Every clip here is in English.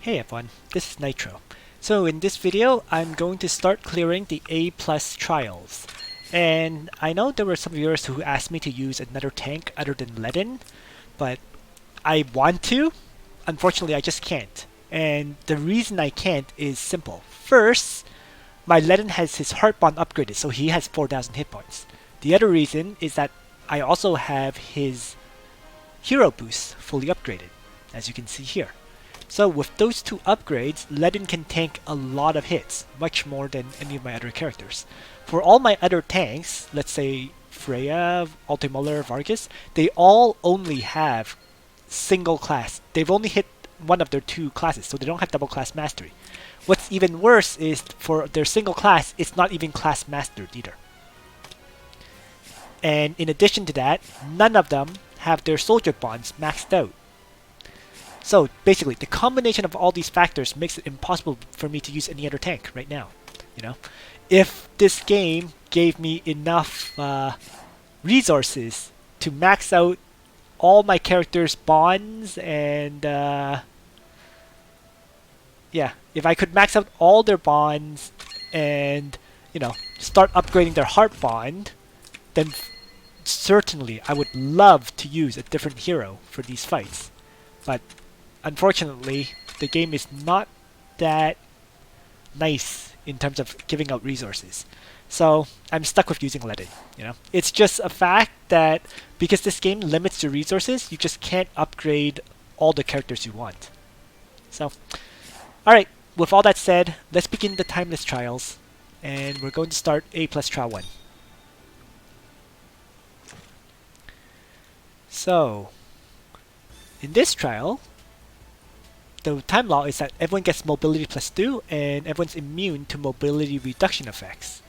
Hey everyone, this is Nitro. So in this video, I'm going to start clearing the A+ trials. And I know there were some viewers who asked me to use another tank other than Ledin, but I want to. Unfortunately, I just can't. And the reason I can't is simple. First, my Ledin has his heart bond upgraded, so he has 4,000 hit points. The other reason is that I also have his hero boost fully upgraded, as you can see here. So with those two upgrades, Ledin can tank a lot of hits, much more than any of my other characters. For all my other tanks, let's say Freya, Altemuller, Vargas, they all only have single class. They've only hit one of their two classes, so they don't have double class mastery. What's even worse is for their single class, it's not even class mastered either. And in addition to that, none of them have their soldier bonds maxed out. So basically, the combination of all these factors makes it impossible for me to use any other tank right now. You know, if this game gave me enough resources to max out all my characters' bonds and yeah, if I could max out all their bonds and start upgrading their heart bond, then certainly I would love to use a different hero for these fights. But unfortunately, the game is not that nice in terms of giving out resources. So I'm stuck with using Ledin. It's just a fact that because this game limits your resources, you just can't upgrade all the characters you want. So, alright, with all that said, let's begin the Timeless Trials. And we're going to start A+ Trial 1. So, in this trial, the time law is that everyone gets mobility +2 and everyone's immune to mobility reduction effects.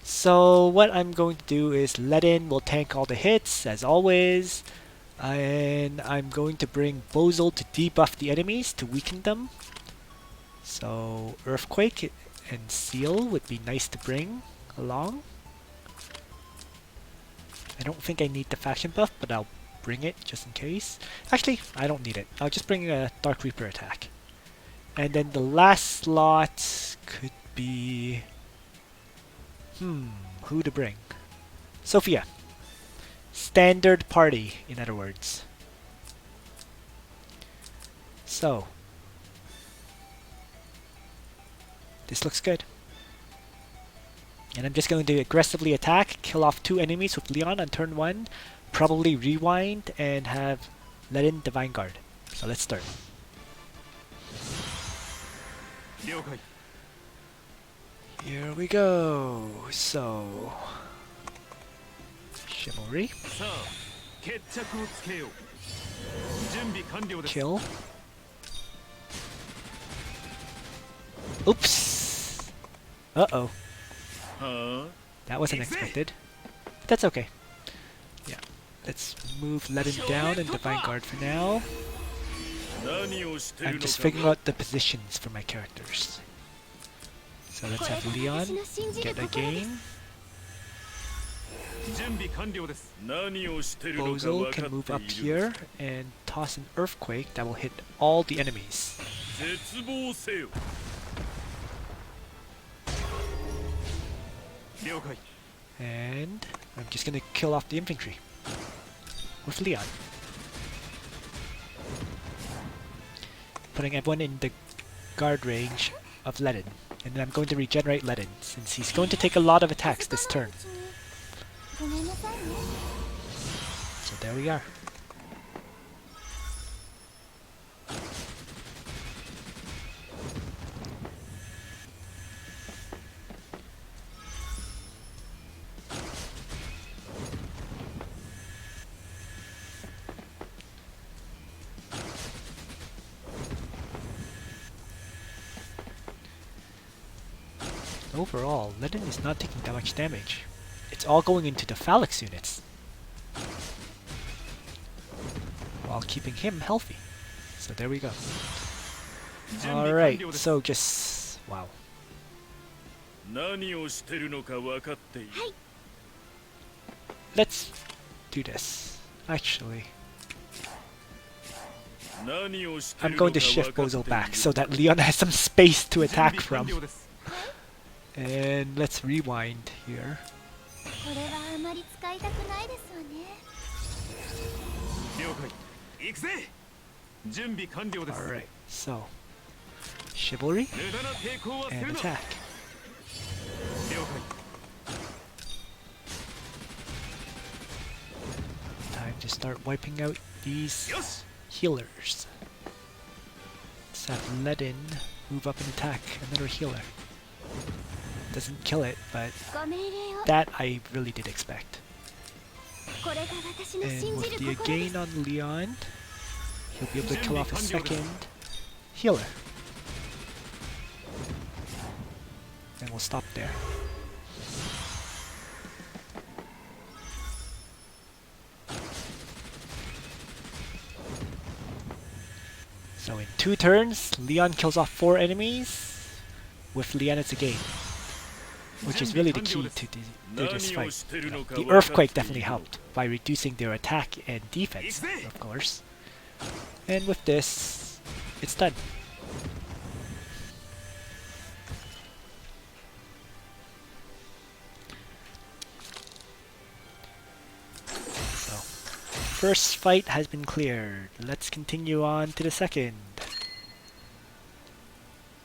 So what I'm going to do is Ledin will tank all the hits as always, and I'm going to bring Bozel to debuff the enemies to weaken them. So Earthquake and Seal would be nice to bring along. I don't think I need the faction buff, but I'll bring it just in case. Actually, I don't need it. I'll just bring a Dark Reaper attack. And then the last slot could be... who to bring? Sophia. Standard party, in other words. So. This looks good. And I'm just going to aggressively attack, kill off 2 enemies with Leon on turn 1, probably rewind and have Ledin Divine Guard. So let's start. Here we go. So Chivalry. Kill. Oops. Uh-oh. That wasn't expected. That's okay. Yeah. Let's move Ledin down and Divine Guard for now. I'm just figuring out the positions for my characters. So let's have Leon get a game. Bozel can move up here and toss an Earthquake that will hit all the enemies. And I'm just gonna kill off the infantry with Leon. Putting everyone in the guard range of Ledin. And then I'm going to regenerate Ledin, since he's going to take a lot of attacks this turn. So there we are. Overall, Ledin is not taking that much damage. It's all going into the phalanx units, while keeping him healthy. So there we go. Alright, so just... wow. Let's do this. Actually, I'm going to shift Bozo back so that Leon has some space to attack from. And let's rewind here. Alright, so chivalry and attack. Time to start wiping out these healers. Let's have Ledin move up and attack another healer. Doesn't kill it, but that I really did expect. And with the gain on Leon, he'll be able to kill off a second healer. And we'll stop there. So in 2 turns, Leon kills off 4 enemies with Leanna's gain, which is really the key to this fight. You know, the Earthquake definitely helped by reducing their attack and defense, of course. And with this, it's done. So, first fight has been cleared. Let's continue on to the second.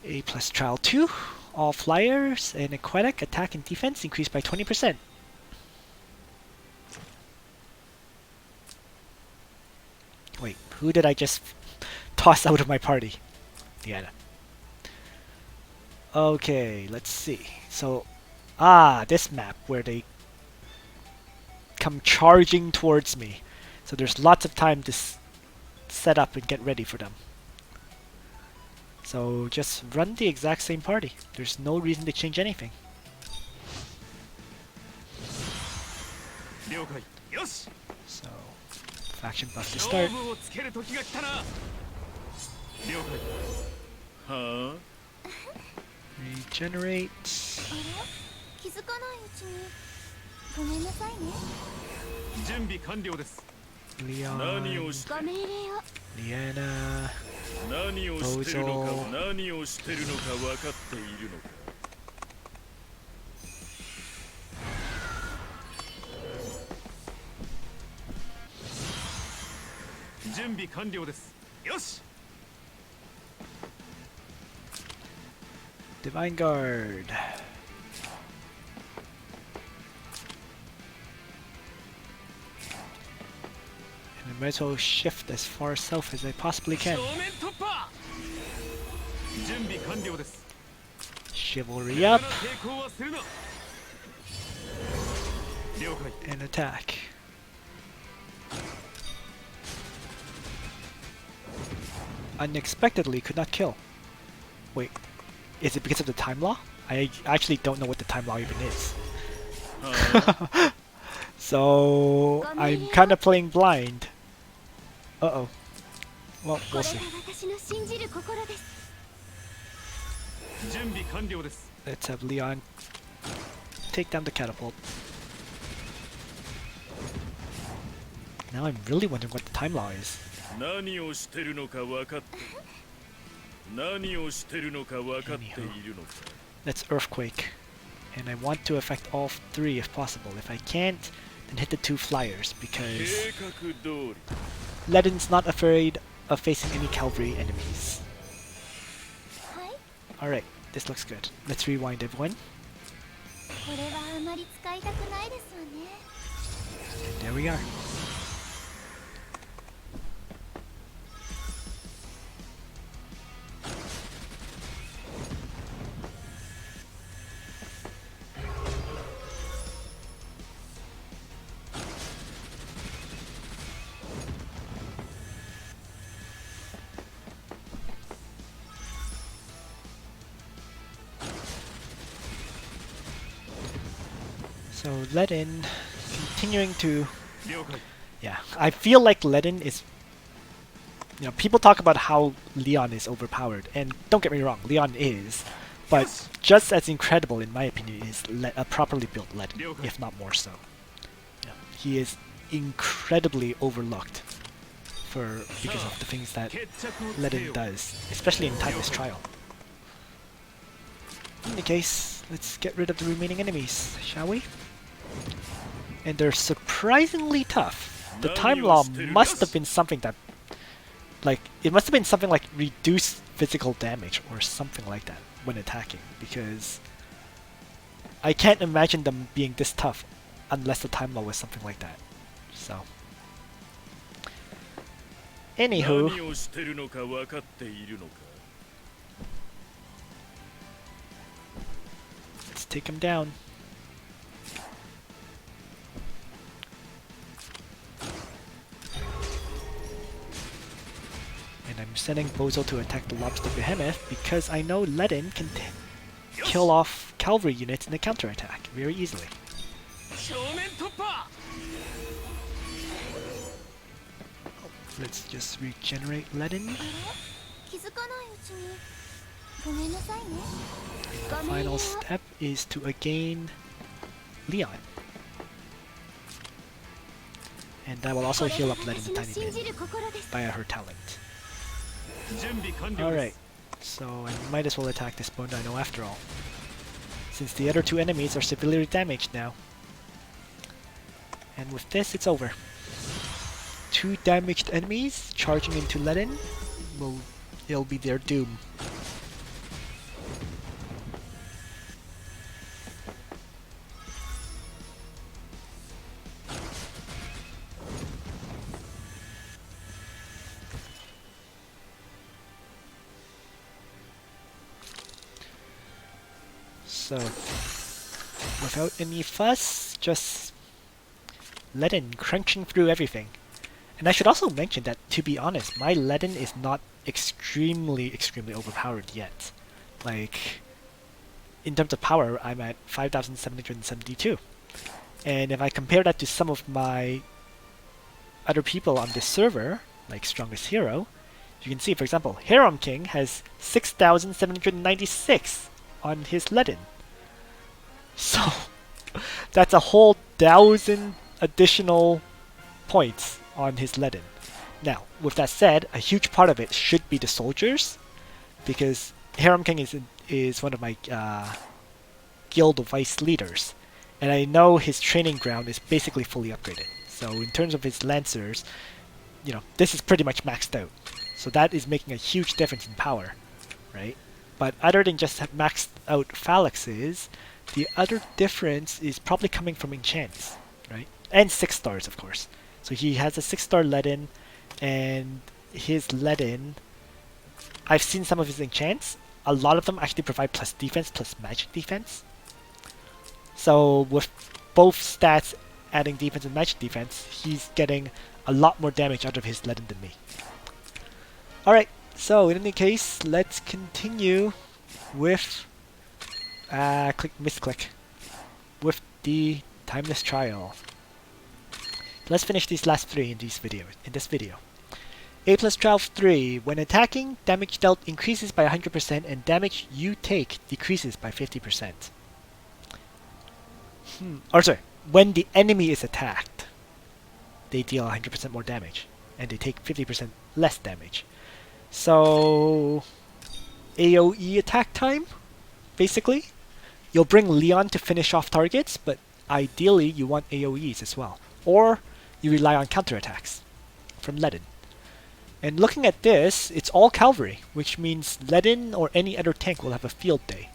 A plus trial 2. All flyers and aquatic attack and defense increased by 20%. Wait, who did I just toss out of my party? Diana. Okay, let's see. So, this map where they come charging towards me. So there's lots of time to set up and get ready for them. So just run the exact same party. There's no reason to change anything. So, faction buff to start. Regenerate. Leon, Liana, Bozo. Divine Guard. And I might as well shift as far south as I possibly can. Chivalry up. And attack. Unexpectedly could not kill. Wait, is it because of the time law? I actually don't know what the time law even is. So I'm kind of playing blind. Uh-oh. Well, we'll see. Let's have Leon take down the catapult. Now I'm really wondering what the time law is. Anywho. Let's Earthquake. And I want to affect all 3 if possible. If I can't, then hit the 2 flyers, because Ledin's not afraid of facing any cavalry enemies. Alright, this looks good. Let's rewind everyone. And there we are. So Ledin continuing to, yeah, I feel like Ledin is, you know, people talk about how Leon is overpowered, and don't get me wrong, Leon is, but just as incredible in my opinion is a properly built Ledin, if not more so. Yeah, he is incredibly overlooked because of the things that Ledin does, especially in Timeless Trial. In any case, let's get rid of the remaining enemies, shall we? And they're surprisingly tough. The time law must have been something that, like, it must have been something like reduced physical damage or something like that when attacking, because I can't imagine them being this tough unless the time law was something like that. So, anywho, let's take him down. And I'm sending Bozo to attack the Lobster Behemoth because I know Ledin can kill off cavalry units in a counterattack very easily. Let's just regenerate Ledin. The final step is to again Leon. And that will also heal up Ledin a tiny bit via her talent. Alright, so I might as well attack this bone dino after all, since the other two enemies are severely damaged now. And with this, it's over. Two damaged enemies charging into Ledin, it'll be their doom. So, without any fuss, just Ledin crunching through everything. And I should also mention that, to be honest, my Ledin is not extremely overpowered yet. Like, in terms of power, I'm at 5,772. And if I compare that to some of my other people on this server, like Strongest Hero, you can see, for example, Harem King has 6,796 on his Ledin. So, that's a whole 1,000 additional points on his Ledin. Now, with that said, a huge part of it should be the soldiers, because Harem King is one of my guild vice leaders, and I know his training ground is basically fully upgraded. So in terms of his lancers, you know, this is pretty much maxed out. So that is making a huge difference in power, right? But other than just maxed out phalanxes, the other difference is probably coming from enchants, right? And 6 stars, of course. So he has a 6-star Ledin, and his Ledin, I've seen some of his enchants. A lot of them actually provide plus defense, plus magic defense. So with both stats adding defense and magic defense, he's getting a lot more damage out of his Ledin than me. Alright, so in any case, let's continue with misclick with the Timeless Trial. Let's finish these last 3 in this video. A plus trial 3. When attacking, damage dealt increases by 100% and damage you take decreases by 50%. Or sorry, when the enemy is attacked, they deal 100% more damage and they take 50% less damage. So, AoE attack time, basically. You'll bring Leon to finish off targets, but ideally you want AoEs as well. Or you rely on counterattacks from Ledin. And looking at this, it's all cavalry, which means Ledin or any other tank will have a field day,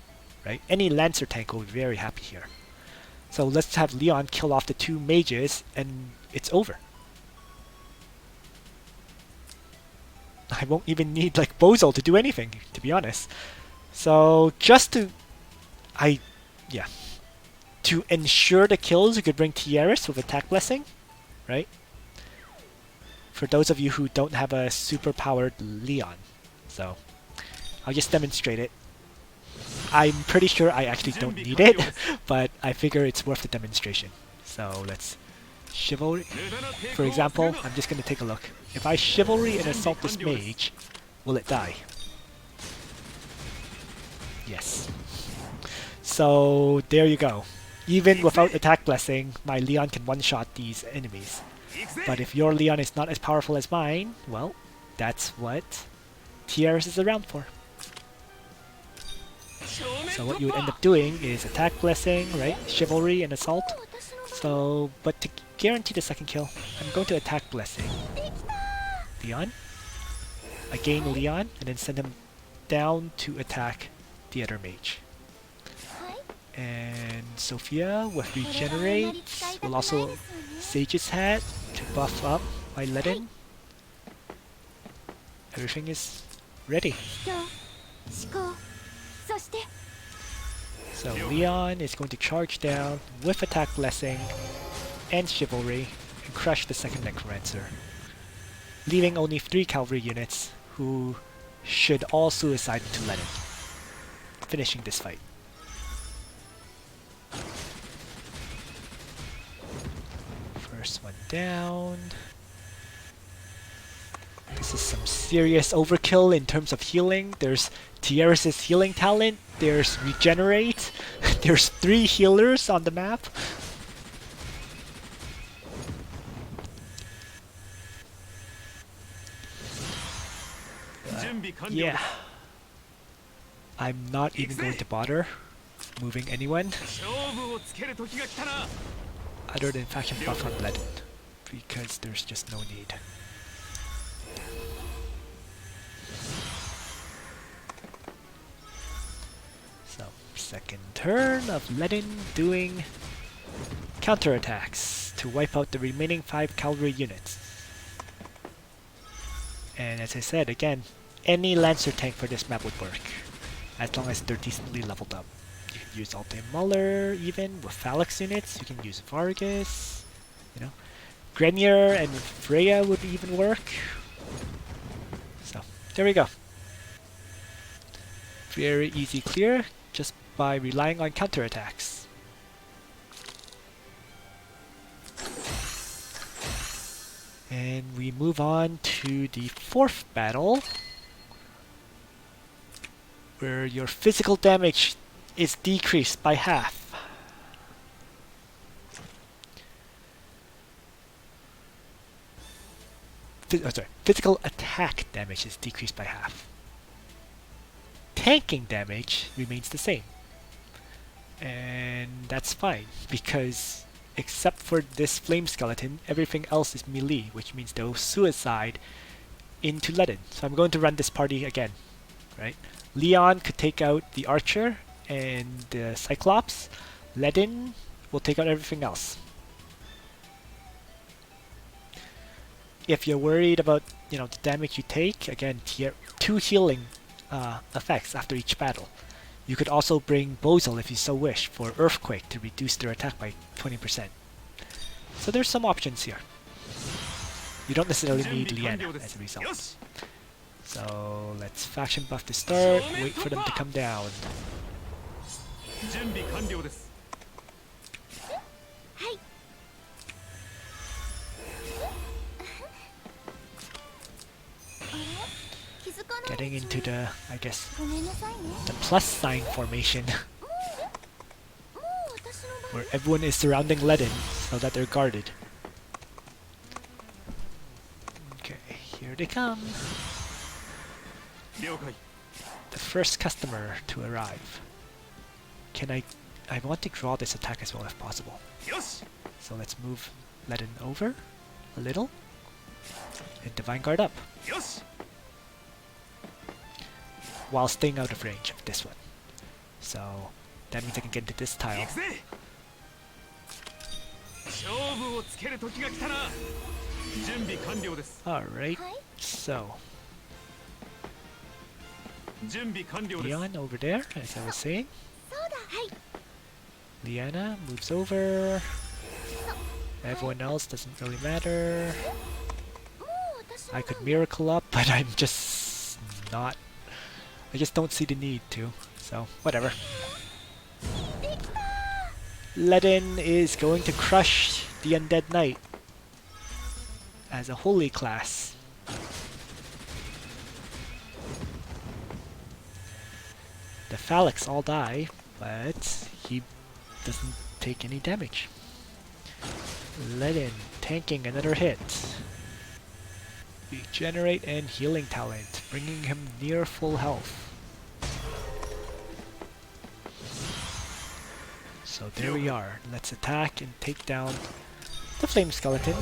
right? Any Lancer tank will be very happy here. So let's have Leon kill off the 2 mages, and it's over. I won't even need like Bozo to do anything, to be honest. So just to ensure the kills, you could bring Tieris with attack blessing, right? For those of you who don't have a super powered Leon. So I'll just demonstrate it. I'm pretty sure I actually don't need it, but I figure it's worth the demonstration. So let's Chivalry. For example, I'm just going to take a look. If I Chivalry and assault this mage, will it die? Yes. So there you go. Even without attack blessing, my Leon can one-shot these enemies. But if your Leon is not as powerful as mine, well, that's what TRS is around for. So what you would end up doing is attack blessing, right? Chivalry and assault. So, but to guarantee the second kill, I'm going to attack blessing Leon. I gain Leon and then send him down to attack the other mage. And Sophia with regenerate will also Sage's Hat to buff up my Ledin. Everything is ready. So Leon is going to charge down with attack blessing and chivalry and crush the second Necromancer, leaving only 3 cavalry units who should all suicide into Ledin, finishing this fight. First one down. This is some serious overkill in terms of healing. There's Tierra's healing talent, there's regenerate, there's 3 healers on the map. Yeah. I'm not even going to bother moving anyone other than faction buff on Ledin, because there's just no need. So, second turn of Ledin doing counterattacks to wipe out the remaining 5 cavalry units. And as I said, again, any Lancer tank for this map would work, as long as they're decently leveled up. You can use Altair Muller, even with phalanx units. You can use Vargas, you know. Grenier and Freya would even work. So, there we go. Very easy clear, just by relying on counterattacks. And we move on to the 4th battle, where your physical damage is decreased by half. Physical attack damage is decreased by half. Tanking damage remains the same. And that's fine, because except for this flame skeleton, everything else is melee, which means they'll suicide into Ledin. So I'm going to run this party again, right? Leon could take out the archer and the Cyclops. Ledin will take out everything else. If you're worried about, you know, the damage you take, again, 2 healing effects after each battle. You could also bring Bozel if you so wish for Earthquake to reduce their attack by 20%. So there's some options here. You don't necessarily need Liana as a result. So let's faction buff to start, wait for them to come down. Getting into the, I guess, the plus sign formation, where everyone is surrounding Ledin so that they're guarded. Okay, here they come. The first customer to arrive. I want to draw this attack as well if possible. So let's move Ledin over a little and Divine Guard up, while staying out of range of this one. So that means I can get into this tile. Alright, so Leon over there, as I was saying. Liana moves over. Everyone else doesn't really matter. I could miracle up, but I'm just not. I just don't see the need to, so whatever. Ledin is going to crush the Undead Knight as a holy class. The phalanx all die, but he doesn't take any damage. Ledin tanking another hit. Regenerate and healing talent, bringing him near full health. So there we are. Let's attack and take down the flame skeleton,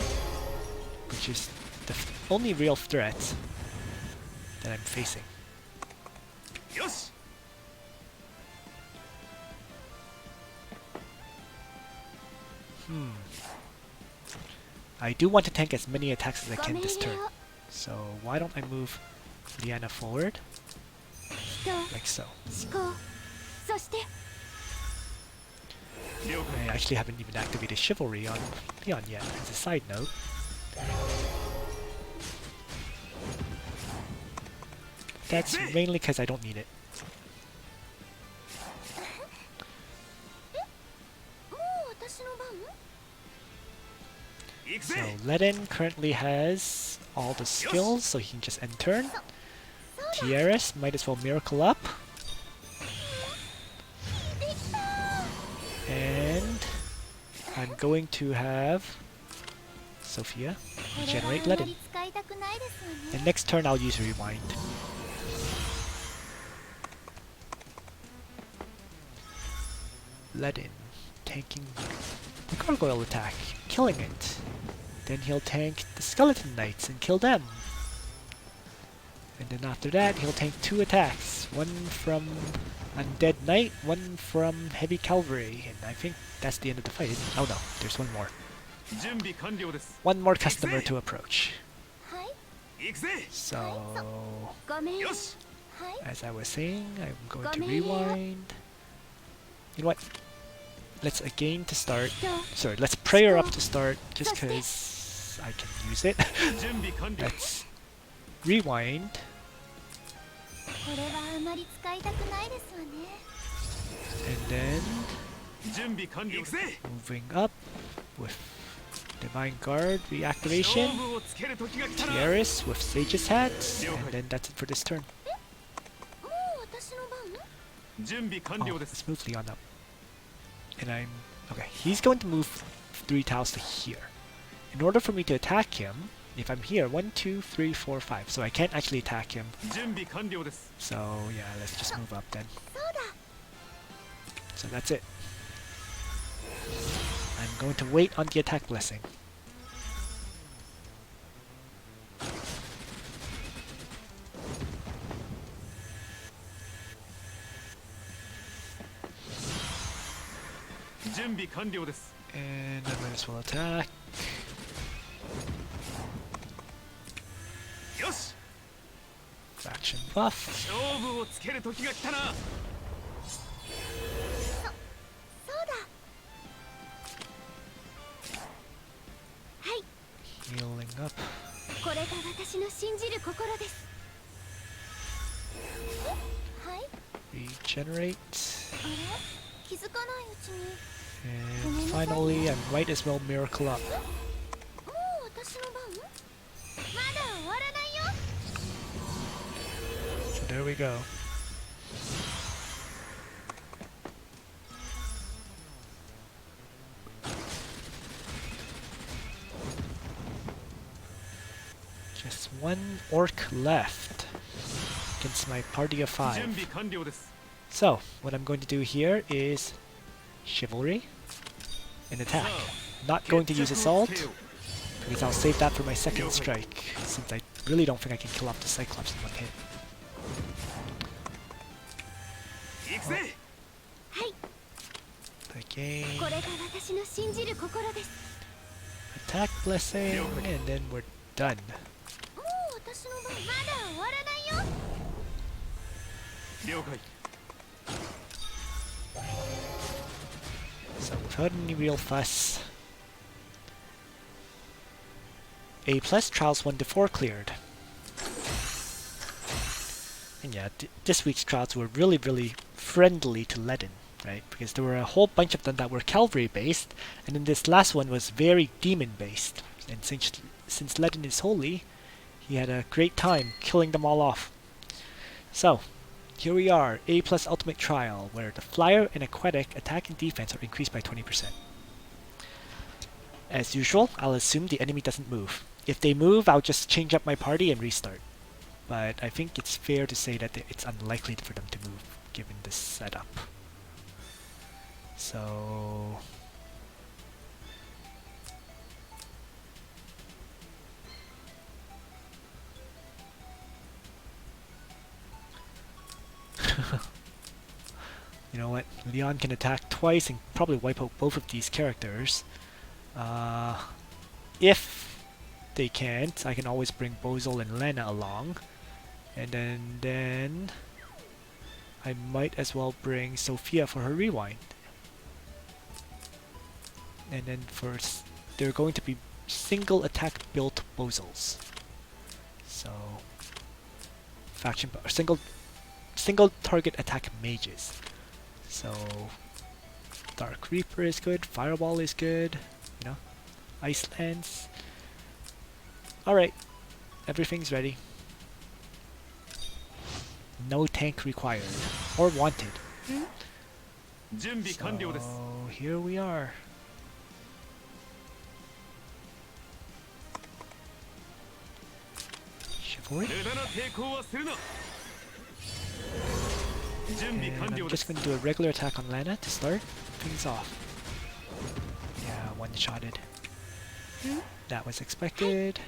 which is the only real threat that I'm facing. Yes. I do want to tank as many attacks as I can this turn. So why don't I move Liana forward? Like so. I actually haven't even activated Chivalry on Leon yet, as a side note. That's mainly because I don't need it. So Ledin currently has all the skills, so he can just end turn. Tiaris might as well miracle up. And I'm going to have Sophia regenerate Ledin. And next turn I'll use Rewind. Ledin tanking the gargoyle attack, killing it. Then he'll tank the skeleton knights and kill them. And then after that he'll tank 2 attacks, one from Undead Knight, one from Heavy Cavalry, and I think that's the end of the fight. Oh no, there's one more. One more customer to approach. So, as I was saying, I'm going to rewind. You know what? Let's again to start. Sorry, let's prayer up to start, just because I can use it. Let's rewind. And then moving up with Divine Guard reactivation, Tiaris with Sage's Hat, and then that's it for this turn. Oh, let's move Leon up. And okay, he's going to move 3 tiles to here. In order for me to attack him, if I'm here, 1, 2, 3, 4, 5, so I can't actually attack him. So yeah, let's just move up then. So that's it. I'm going to wait on the attack blessing. And I might as well attack. Faction buff. Healing up. Regenerate. And finally, I might as well miracle up. So there we go. Just one orc left against my party of 5. So, what I'm going to do here is Chivalry and attack. Not going to use Assault, because I'll save that for my second strike, since I really don't think I can kill off the Cyclops in one hit. Again. Attack Blessing, and then we're done. So without any real fuss, A+ Trials 1 to 4 cleared. And yeah, this week's trials were really friendly to Ledin, right? Because there were a whole bunch of them that were cavalry based, and then this last one was very demon based. And since Ledin is holy, he had a great time killing them all off. So, here we are, A+ Ultimate Trial, where the Flyer and Aquatic attack and defense are increased by 20%. As usual, I'll assume the enemy doesn't move. If they move, I'll just change up my party and restart. But I think it's fair to say that it's unlikely for them to move, given this setup. So... you know what? Leon can attack twice and probably wipe out both of these characters. If they can't, I can always bring Bozel and Lena along. And then I might as well bring Sophia for her rewind. And then they're going to be single attack built Bozels. So faction single target attack mages. So Dark Reaper is good, Fireball is good, you know, Ice Lance. Alright, everything's ready. No tank required, or wanted. So here we are. Chivalry. And I'm just going to do a regular attack on Lana to start things off. Yeah, one-shotted. That was expected.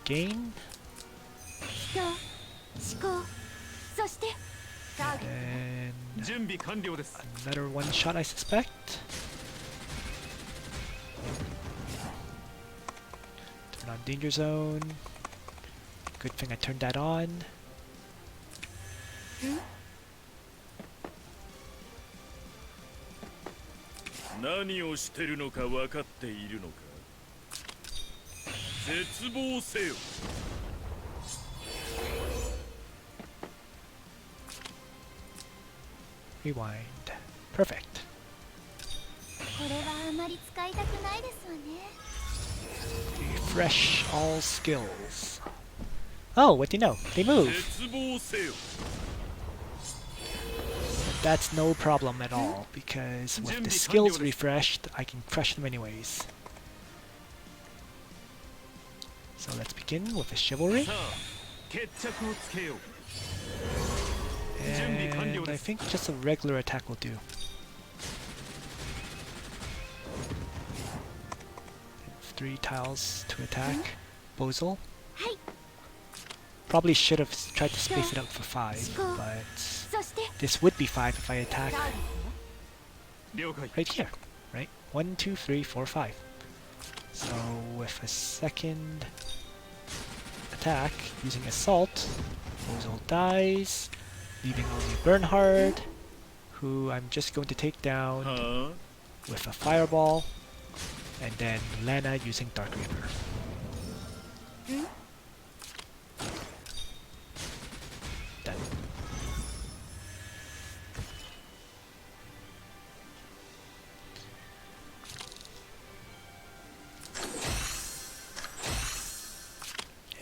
Again. And another one-shot, I suspect. Turn on Danger Zone. Good thing I turned that on. Rewind. Perfect. Refresh all skills. Oh, what do you know? They move. That's no problem at all, because with the skills refreshed, I can crush them anyways. So let's begin with the Chivalry. And I think just a regular attack will do. 3 tiles to attack. Bozel. Probably should have tried to space it out for 5, but this would be 5 if I attack right here, right? 1, 2, 3, 4, 5. So with a second attack using Assault, Bozel dies, leaving only Bernhard, who I'm just going to take down with a Fireball, and then Lana using Dark Reaper. Done.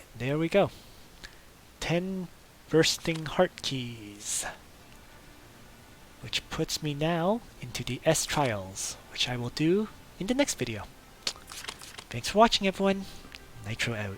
And there we go. 10 bursting heart keys, which puts me now into the S trials, which I will do in the next video. Thanks for watching, everyone. Nitro out.